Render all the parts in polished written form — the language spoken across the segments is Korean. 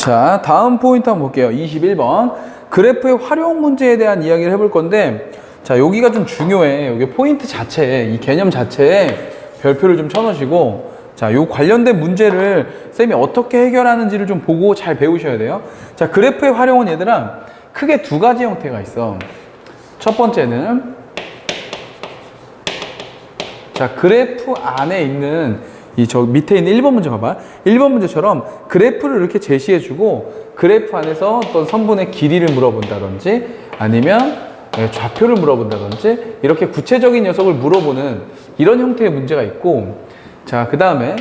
자, 다음 포인트 한번 볼게요. 21번. 그래프의 활용 문제에 대한 이야기를 해볼 건데, 자, 여기가 좀 중요해. 여기 포인트 자체에, 이 개념 자체에 별표를 좀 쳐놓으시고, 자, 요 관련된 문제를 쌤이 어떻게 해결하는지를 좀 보고 잘 배우셔야 돼요. 자, 그래프의 활용은 얘들아, 크게 두 가지 형태가 있어. 첫 번째는, 자, 그래프 안에 있는 이 저 밑에 있는 1번 문제 봐봐. 1번 문제처럼 그래프를 이렇게 제시해주고 그래프 안에서 어떤 선분의 길이를 물어본다든지 아니면 좌표를 물어본다든지 이렇게 구체적인 녀석을 물어보는 이런 형태의 문제가 있고, 자, 그 다음에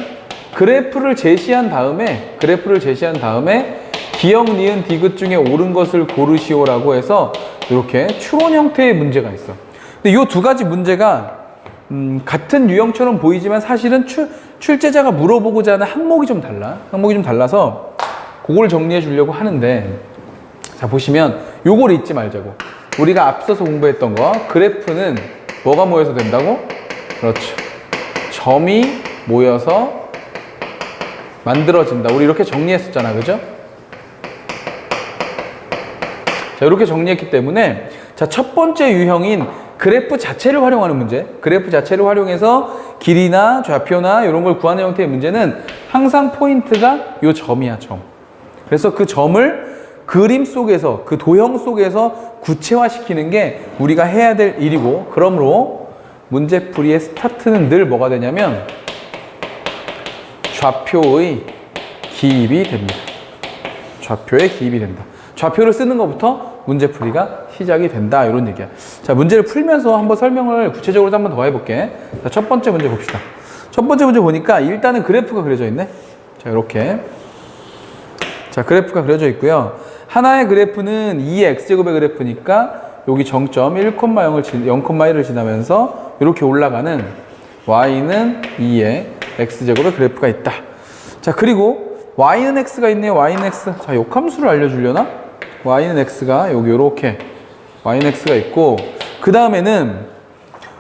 그래프를 제시한 다음에 기역, 니은, 디귿 중에 옳은 것을 고르시오라고 해서 이렇게 추론 형태의 문제가 있어. 근데 이 두 가지 문제가 같은 유형처럼 보이지만 사실은 출제자가 물어보고자 하는 항목이 좀 달라. 항목이 좀 달라서 그걸 정리해 주려고 하는데, 자, 보시면 요걸 잊지 말자고. 우리가 앞서서 공부했던 거, 그래프는 뭐가 모여서 된다고? 그렇죠. 점이 모여서 만들어진다. 우리 이렇게 정리했었잖아. 그죠? 자, 이렇게 정리했기 때문에, 자, 첫 번째 유형인 그래프 자체를 활용하는 문제, 그래프 자체를 활용해서 길이나 좌표나 이런 걸 구하는 형태의 문제는 항상 포인트가 요 점이야, 점. 그래서 그 점을 그림 속에서, 그 도형 속에서 구체화시키는 게 우리가 해야 될 일이고, 그러므로 문제풀이의 스타트는 늘 뭐가 되냐면 좌표의 기입이 됩니다. 좌표의 기입이 된다. 좌표를 쓰는 것부터 문제풀이가 시작이 된다, 이런 얘기야. 자, 문제를 풀면서 한번 설명을 구체적으로 한 번 더 해볼게. 자, 첫 번째 문제 봅시다. 첫 번째 문제 보니까 일단은 그래프가 그려져 있네. 자, 이렇게. 자, 그래프가 그려져 있고요. 하나의 그래프는 2의 x제곱의 그래프니까 여기 정점 0,1을 지나면서 이렇게 올라가는 y는 2의 x제곱의 그래프가 있다. 자, 그리고 y는 x가 있네요. y는 x. 자, 역함수를 알려주려나? y는 x가 여기 요렇게 y는 x가 있고, 그 다음에는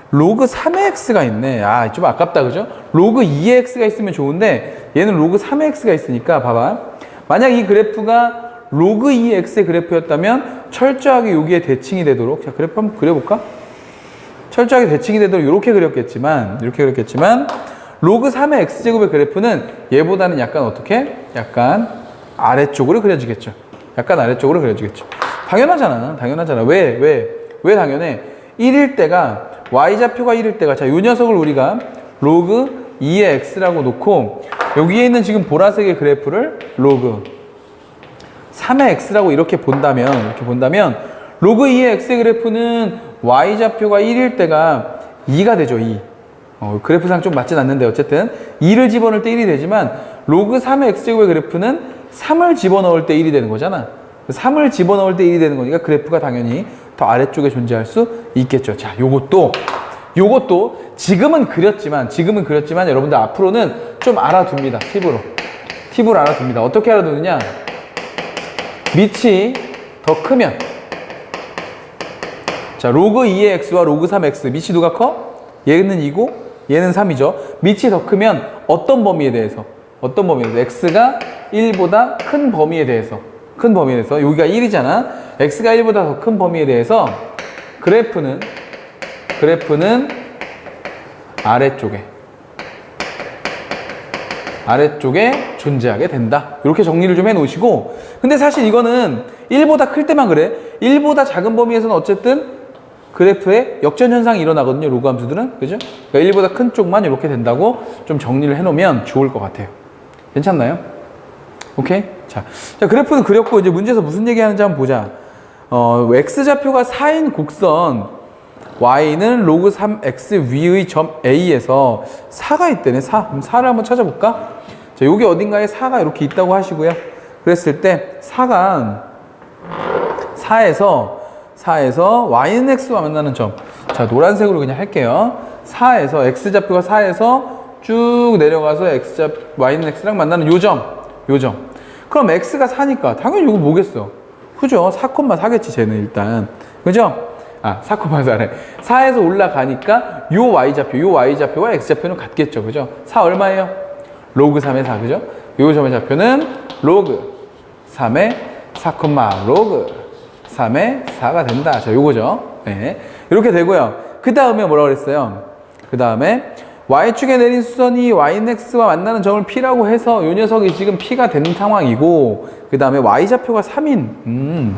로그 3의 x가 있네. 아, 좀 아깝다, 그죠? 로그 2의 x가 있으면 좋은데 얘는 로그 3의 x가 있으니까 봐봐. 만약 이 그래프가 로그 2의 x의 그래프였다면 철저하게 여기에 대칭이 되도록, 자, 그래프 한번 그려볼까? 철저하게 대칭이 되도록 이렇게 그렸겠지만 로그 3의 x제곱의 그래프는 얘보다는 약간 어떻게? 약간 아래쪽으로 그려지겠죠. 약간 아래쪽으로 그려지겠죠. 당연하잖아. 왜 당연해? 1일 때가, y좌표가 1일 때가, 자, 요 녀석을 우리가 로그 2의 x라고 놓고 여기에 있는 지금 보라색의 그래프를 로그 3의 x라고 이렇게 본다면 로그 2의 x의 그래프는 y좌표가 1일 때가 2가 되죠. 2. 그래프상 좀 맞진 않는데 어쨌든 2를 집어넣을 때 1이 되지만 로그 3의 x제곱의 그래프는 3을 집어넣을 때 1이 되는 거잖아. 3을 집어넣을 때 1이 되는 거니까 그래프가 당연히 더 아래쪽에 존재할 수 있겠죠. 자, 요것도 지금은 그렸지만 여러분들 앞으로는 좀 알아둡니다. 팁으로 알아둡니다. 어떻게 알아두느냐? 밑이 더 크면, 자, 로그 2의 x와 로그 3x 밑이 누가 커? 얘는 2고 얘는 3이죠. 밑이 더 크면 어떤 범위에 대해서 x가 1보다 큰 범위에 대해서 여기가 1이잖아. x가 1보다 더 큰 범위에 대해서 그래프는 아래쪽에 존재하게 된다. 이렇게 정리를 좀 해 놓으시고, 근데 사실 이거는 1보다 클 때만 그래. 1보다 작은 범위에서는 어쨌든 그래프에 역전 현상이 일어나거든요. 로그 함수들은. 그죠? 그러니까 1보다 큰 쪽만 이렇게 된다고 좀 정리를 해 놓으면 좋을 것 같아요. 괜찮나요? 오케이? 자, 그래프는 그렸고 이제 문제에서 무슨 얘기하는지 한번 보자. x좌표가 4인 곡선 y는 로그 3x 위의 점 A에서 4가 있대네. 4. 그럼 4를 한번 찾아볼까? 자, 여기 어딘가에 4가 이렇게 있다고 하시고요. 그랬을 때 4에서 y는 x와 만나는 점. 자, 노란색으로 그냥 할게요. 4에서 x좌표가 4에서 쭉 내려가서 y는 x랑 만나는 요 점. 그럼 x가 4니까 당연히 이거 뭐겠어? 그죠? 4,4겠지, 쟤는 일단. 그죠? 4,4래. 4에서 올라가니까 요 y좌표와 x좌표는 같겠죠. 그죠? 4 얼마예요? 로그 3의 4. 그죠? 요 점의 좌표는 로그 3의 4, 로그 3의 4가 된다. 자, 요거죠. 네. 이렇게 되고요. 그 다음에 뭐라고 그랬어요? 그 다음에 Y축에 내린 수선이 YX와 만나는 점을 P라고 해서 이 녀석이 지금 P가 되는 상황이고, 그 다음에 Y좌표가 3인.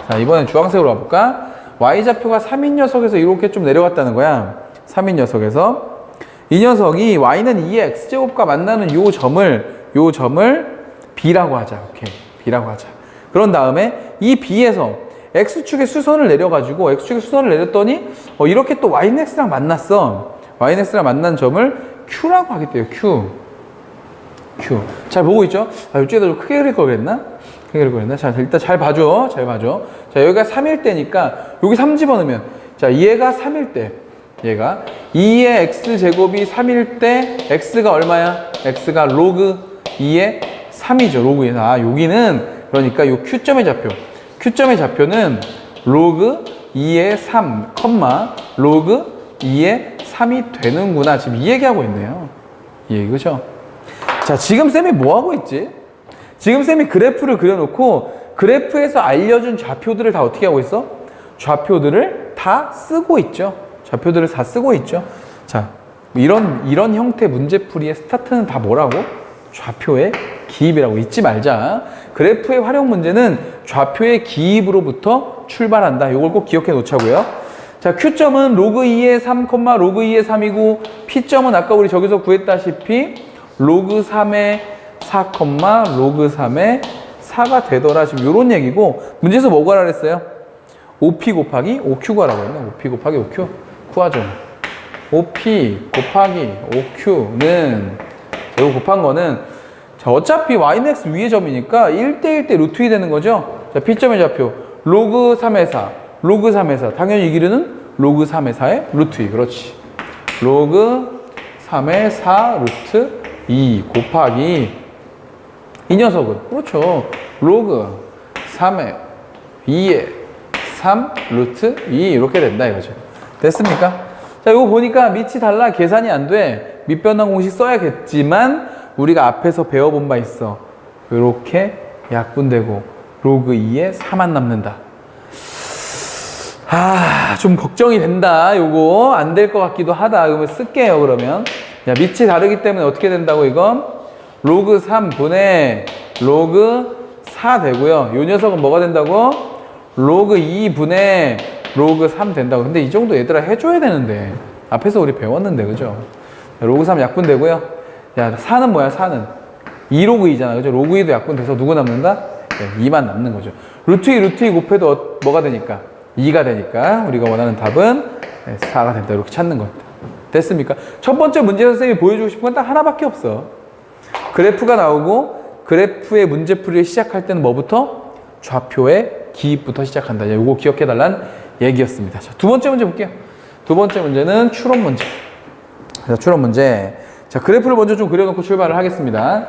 자, 이번엔 주황색으로 가볼까? Y좌표가 3인 녀석에서 이렇게 좀 내려갔다는 거야. 3인 녀석에서. 이 녀석이 Y는 2의 X제곱과 만나는 요 점을 B라고 하자. 오케이. B라고 하자. 그런 다음에 이 B에서 X축에 수선을 내려가지고, X축에 수선을 내렸더니, 이렇게 또 YX랑 만났어. YX랑 만난 점을 Q라고 하겠대요. Q. 잘 보고 있죠? 이쪽에다 좀 크게 그릴 걸 그랬나? 크게 그릴 걸 그랬나? 자, 일단 잘 봐줘. 자, 여기가 3일 때니까, 여기 3 집어넣으면, 자, 얘가 3일 때, 얘가 2의 X제곱이 3일 때, X가 얼마야? X가 로그 2의 3이죠. 로그 2의 4. 여기는, 그러니까 요 Q점의 좌표는 로그 2의 3, 로그 2의 3이 되는구나. 지금 이 얘기하고 있네요. 이 얘기, 그죠? 자, 지금 쌤이 뭐 하고 있지? 지금 쌤이 그래프를 그려놓고 그래프에서 알려준 좌표들을 다 어떻게 하고 있어? 좌표들을 다 쓰고 있죠. 자, 이런 형태 문제풀이의 스타트는 다 뭐라고? 좌표의 기입이라고. 잊지 말자. 그래프의 활용 문제는 좌표의 기입으로부터 출발한다. 이걸 꼭 기억해 놓자고요. 자, Q점은 로그 2의 3, 로그 2의 3이고, P점은 아까 우리 저기서 구했다시피 로그 3의 4, 로그 3의 4가 되더라. 지금 요런 얘기고, 문제에서 뭐 구하라 그랬어요? OP 곱하기 OQ 구하라고 했나? OP 곱하기 OQ? 구하죠. OP 곱하기 OQ는, 이거 곱한 거는, 자, 어차피 YX 위의 점이니까 1대1 대 루트 2 되는 거죠? 자, P점의 좌표. 로그 3의 4. 로그 3의 4. 당연히 이 길이는 로그 3의 4의 루트 2. 그렇지. 로그 3의 4 루트 2 곱하기 이 녀석은. 그렇죠. 로그 3의 2의 3 루트 2 이렇게 된다 이거죠. 됐습니까? 자, 이거 보니까 밑이 달라. 계산이 안 돼. 밑변환 공식 써야겠지만 우리가 앞에서 배워본 바 있어. 이렇게 약분되고 로그 2에 4만 남는다. 좀 걱정이 된다. 요거 안 될 것 같기도 하다. 그러면 쓸게요. 그러면 야, 밑이 다르기 때문에 어떻게 된다고 이건? 로그 3분의 로그 4 되고요. 요 녀석은 뭐가 된다고? 로그 2분의 로그 3 된다고. 근데 이 정도 얘들아 해줘야 되는데 앞에서 우리 배웠는데 그죠? 로그 3 약분되고요. 야, 4는 뭐야? 4는 2로그 2잖아. 그죠? 로그 2도 약분돼서 누구 남는다? 네, 2만 남는 거죠. 루트 2 곱해도 뭐가 되니까? 2가 되니까 우리가 원하는 답은 4가 된다. 이렇게 찾는 겁니다. 됐습니까? 첫 번째 문제 선생님이 보여주고 싶은 건 딱 하나밖에 없어. 그래프가 나오고 그래프의 문제풀이를 시작할 때는 뭐부터? 좌표의 기입부터 시작한다. 이거 기억해달라는 얘기였습니다. 자, 두 번째 문제 볼게요. 두 번째 문제는 추론 문제. 자, 추론 문제. 자, 그래프를 먼저 좀 그려놓고 출발을 하겠습니다.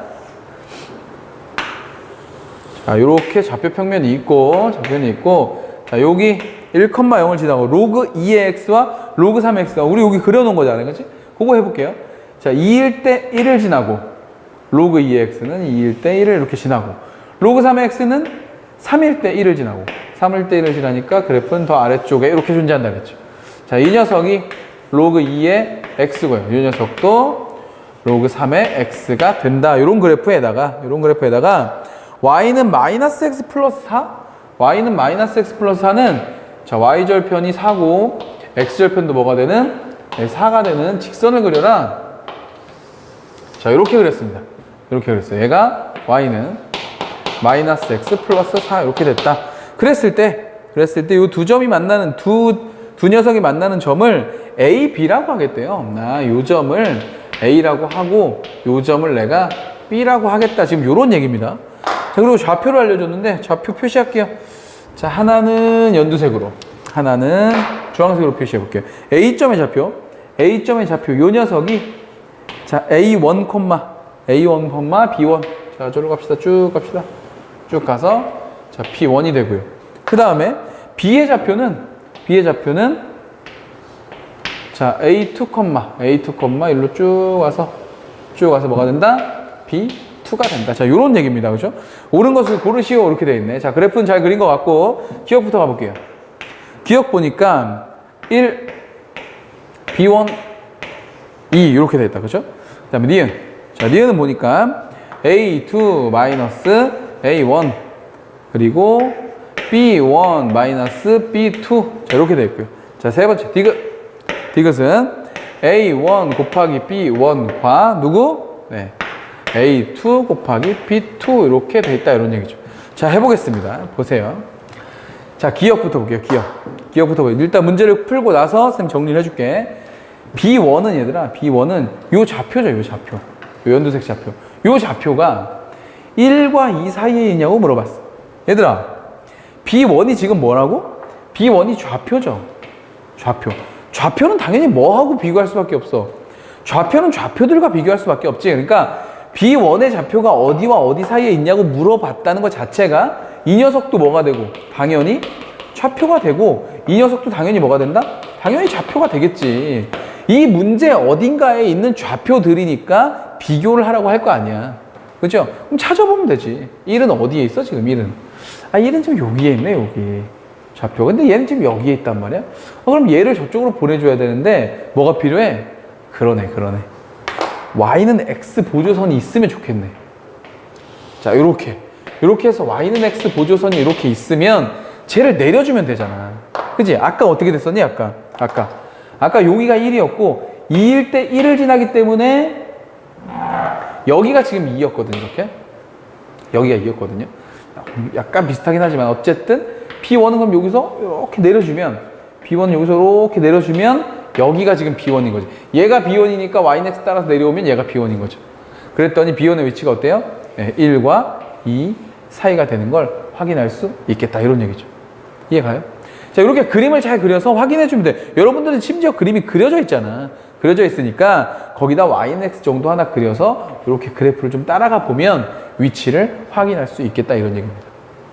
자, 요렇게 좌표 평면이 있고, 자, 여기 1,0을 지나고, 로그 2의 x와 로그 3의 x가, 우리 여기 그려놓은 거잖아요. 그치? 그거 해볼게요. 자, 2일 때 1을 지나고, 로그 2의 x는 2일 때 1을 이렇게 지나고, 로그 3의 x는 3일 때 1을 지나고, 3일 때 1을 지나니까 그래프는 더 아래쪽에 이렇게 존재한다 그랬죠. 자, 이 녀석이 로그 2의 x고요. 이 녀석도 로그 3의 x가 된다. 요런 그래프에다가, y는 마이너스 x 플러스 4? y는 마이너스 x 플러스 4는, 자, y절편이 4고, x절편도 뭐가 되는? 4가 되는 직선을 그려라. 자, 요렇게 그렸습니다. 이렇게 그렸어요. 얘가 y는 마이너스 x 플러스 4 이렇게 됐다. 그랬을 때 요 두 점이 만나는 두 녀석이 만나는 점을 A, B라고 하겠대요. 요 점을 A라고 하고 요 점을 내가 B라고 하겠다. 지금 요런 얘기입니다. 자, 그리고 좌표를 알려줬는데 좌표 표시할게요. 자, 하나는 연두색으로, 하나는 주황색으로 표시해 볼게요. A점의 좌표, 요 녀석이, 자, A1, B1. 자, 저로 갑시다. 쭉 갑시다. 쭉 가서, 자, P1이 되고요. 그 다음에 B의 좌표는, 자, A2, 일로 쭉 와서 뭐가 된다? B2 2가 된다. 자, 요런 얘기입니다. 그죠? 옳은 것을 고르시오. 이렇게 돼 있네. 자, 그래프는 잘 그린 것 같고, 기억부터 가볼게요. 기억 보니까 1, B1, 2 이렇게 돼 있다. 그죠? 그 다음에 니은. 자, 니은은 보니까 A2 마이너스 A1 그리고 B1 마이너스 B2 자, 이렇게 돼 있고요. 자, 세 번째 디귿. 디귿은 A1 곱하기 B1과 누구? 네. A2 곱하기 B2 이렇게 돼 있다. 이런 얘기죠. 자, 해보겠습니다. 보세요. 자, 기억부터 볼게요. 기억부터 볼게요. 일단 문제를 풀고 나서 쌤 정리를 해줄게. B1은 얘들아, B1은 요 좌표죠. 요 좌표. 요 연두색 좌표. 요 좌표가 1과 2 사이에 있냐고 물어봤어. 얘들아, B1이 지금 뭐라고? B1이 좌표죠. 좌표. 좌표는 당연히 뭐하고 비교할 수밖에 없어? 좌표는 좌표들과 비교할 수밖에 없지. 그러니까 B1의 좌표가 어디와 어디 사이에 있냐고 물어봤다는 것 자체가 이 녀석도 뭐가 되고 당연히 좌표가 되고 이 녀석도 당연히 뭐가 된다? 당연히 좌표가 되겠지. 이 문제 어딘가에 있는 좌표들이니까 비교를 하라고 할 거 아니야. 그죠? 그럼 찾아보면 되지. 1은 어디에 있어 지금 1은? 아, 1은 지금 여기에 있네 여기. 좌표. 근데 얘는 지금 여기에 있단 말이야? 그럼 얘를 저쪽으로 보내줘야 되는데 뭐가 필요해? 그러네. y는 x 보조선이 있으면 좋겠네. 자, 요렇게 해서 y는 x 보조선이 이렇게 있으면 쟤를 내려주면 되잖아. 그지? 아까 어떻게 됐었니? 아까 여기가 1이었고 2일 때 1을 지나기 때문에 여기가 지금 2였거든요. 이렇게 여기가 2였거든요. 약간 비슷하긴 하지만 어쨌든 B1은 그럼 여기서 이렇게 내려주면 B1은 여기서 이렇게 내려주면 여기가 지금 B1인 거지. 얘가 B1이니까 Ynex 따라서 내려오면 얘가 B1인 거죠. 그랬더니 B1의 위치가 어때요? 네, 1과 2 사이가 되는 걸 확인할 수 있겠다. 이런 얘기죠. 이해가요? 자, 이렇게 그림을 잘 그려서 확인해 주면 돼. 여러분들은 심지어 그림이 그려져 있잖아. 그려져 있으니까 거기다 Ynex 정도 하나 그려서 이렇게 그래프를 좀 따라가 보면 위치를 확인할 수 있겠다. 이런 얘기입니다.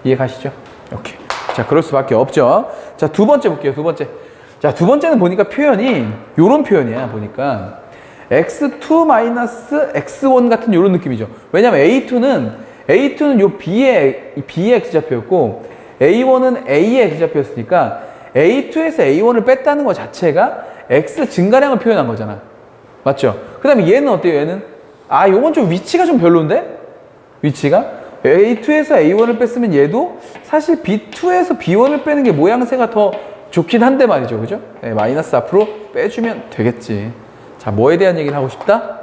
이해가시죠? 오케이. 자, 그럴 수밖에 없죠. 자, 두 번째 볼게요. 자, 두 번째는 보니까 표현이 요런 표현이야. 보니까 x2 마이너스 x1 같은 요런 느낌이죠. 왜냐면 A2는 요 B의 X좌표였고 A1은 A의 X좌표였으니까 A2에서 A1을 뺐다는 것 자체가 X 증가량을 표현한 거잖아. 맞죠? 그 다음에 얘는 어때요? 얘는 요건 좀 위치가 좀 별론데? 위치가? A2에서 A1을 뺐으면 얘도 사실 B2에서 B1을 빼는 게 모양새가 더 좋긴 한데 말이죠. 그죠? 네, 마이너스 앞으로 빼주면 되겠지. 자, 뭐에 대한 얘기를 하고 싶다?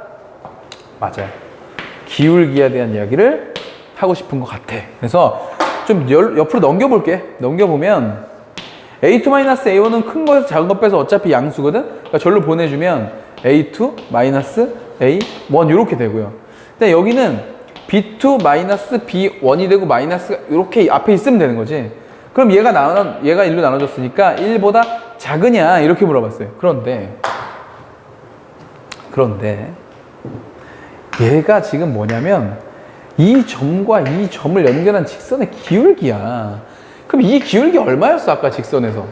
맞아요. 기울기에 대한 이야기를 하고 싶은 것 같아. 그래서 좀 옆으로 넘겨볼게. 넘겨보면 A2-A1은 큰 거에서 작은 거 빼서 어차피 양수거든? 그러니까 절로 보내주면 A2-A1 이렇게 되고요. 근데 여기는 B2-B1이 되고 마이너스가 이렇게 앞에 있으면 되는 거지. 그럼 얘가 1로 나눠졌으니까 1보다 작으냐 이렇게 물어봤어요. 그런데 얘가 지금 뭐냐면 이 점과 이 점을 연결한 직선의 기울기야. 그럼 이 기울기 얼마였어? 아까 직선에서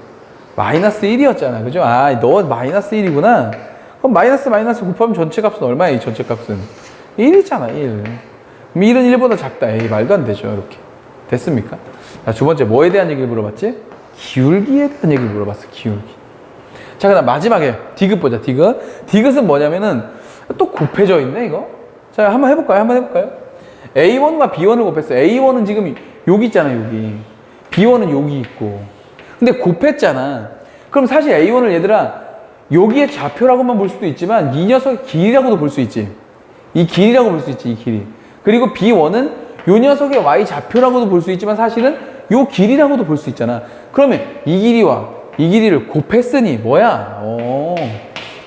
마이너스 1이었잖아. 그죠? 너 마이너스 1이구나. 그럼 마이너스 곱하면 전체 값은 얼마야? 이 전체 값은 1이잖아. 1. 그럼 1은 1보다 작다. 에이, 말도 안 되죠. 이렇게. 됐습니까? 자, 두 번째 뭐에 대한 얘기를 물어봤지? 기울기에 대한 얘기를 물어봤어. 기울기. 자, 그다음 마지막에 디귿 보자. 디귿은 뭐냐면은 또 곱해져 있네 이거. 자, 한번 해볼까요? A1과 B1을 곱했어. A1은 지금 여기 있잖아. 여기. B1은 여기 있고. 근데 곱했잖아. 그럼 사실 A1을 얘들아 여기에 좌표라고만 볼 수도 있지만 이 녀석의 길이라고도 볼 수 있지. 이 길이라고 볼 수 있지. 이 길이. 그리고 B1은 요 녀석의 Y 좌표라고도 볼 수 있지만 사실은 요 길이라고도 볼 수 있잖아. 그러면 이 길이와 이 길이를 곱했으니 뭐야?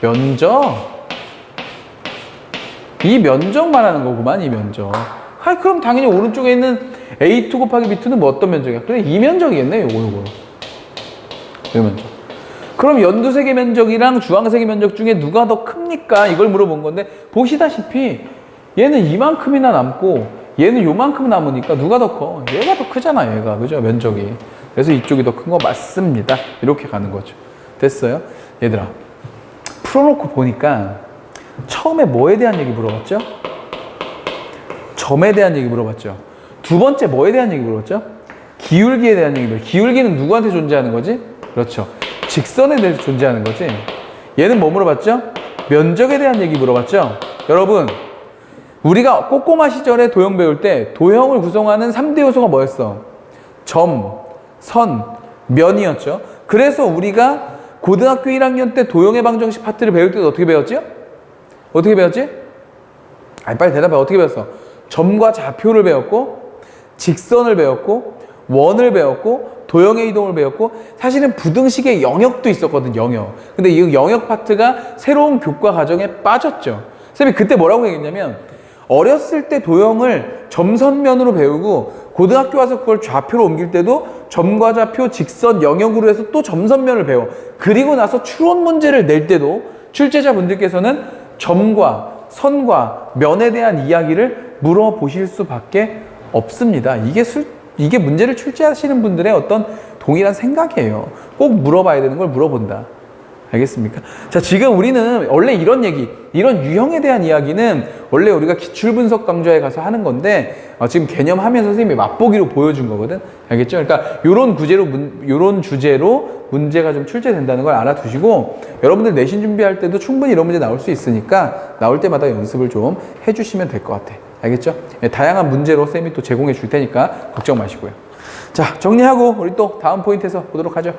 면적. 이 면적 말하는 거구만. 이 면적. 그럼 당연히 오른쪽에 있는 A2 곱하기 B2는 뭐 어떤 면적이야? 그래, 이 면적이겠네. 요거. 이 면적. 그럼 연두색의 면적이랑 주황색의 면적 중에 누가 더 큽니까? 이걸 물어본 건데 보시다시피 얘는 이만큼이나 남고 얘는 요만큼 남으니까 누가 더 커? 얘가 더 크잖아. 얘가. 그죠? 면적이. 그래서 이쪽이 더 큰 거 맞습니다. 이렇게 가는 거죠. 됐어요? 얘들아, 풀어놓고 보니까 처음에 뭐에 대한 얘기 물어봤죠? 점에 대한 얘기 물어봤죠. 두 번째 뭐에 대한 얘기 물어봤죠? 기울기에 대한 얘기 물어봤죠. 기울기는 누구한테 존재하는 거지? 그렇죠. 직선에 대해서 존재하는 거지. 얘는 뭐 물어봤죠? 면적에 대한 얘기 물어봤죠. 여러분, 우리가 꼬꼬마 시절에 도형 배울 때 도형을 구성하는 3대 요소가 뭐였어? 점, 선, 면이었죠. 그래서 우리가 고등학교 1학년 때 도형의 방정식 파트를 배울 때도 어떻게 배웠지? 어떻게 배웠지? 아니, 빨리 대답해. 어떻게 배웠어? 점과 좌표를 배웠고, 직선을 배웠고, 원을 배웠고, 도형의 이동을 배웠고, 사실은 부등식의 영역도 있었거든, 영역. 근데 이 영역 파트가 새로운 교과 과정에 빠졌죠. 쌤이 그때 뭐라고 얘기했냐면, 어렸을 때 도형을 점선면으로 배우고, 고등학교 와서 그걸 좌표로 옮길 때도 점과 좌표, 직선, 영역으로 해서 또 점선면을 배워. 그리고 나서 추론 문제를 낼 때도 출제자분들께서는 점과 선과 면에 대한 이야기를 물어보실 수밖에 없습니다. 이게 문제를 출제하시는 분들의 어떤 동일한 생각이에요. 꼭 물어봐야 되는 걸 물어본다. 알겠습니까? 자, 지금 우리는 원래 이런 얘기, 이런 유형에 대한 이야기는 원래 우리가 기출분석 강좌에 가서 하는 건데, 지금 개념하면서 선생님이 맛보기로 보여준 거거든? 알겠죠? 그러니까 요런 주제로 문제가 좀 출제된다는 걸 알아두시고, 여러분들 내신 준비할 때도 충분히 이런 문제 나올 수 있으니까, 나올 때마다 연습을 좀 해주시면 될 것 같아. 알겠죠? 다양한 문제로 쌤이 또 제공해 줄 테니까 걱정 마시고요. 자, 정리하고 우리 또 다음 포인트에서 보도록 하죠.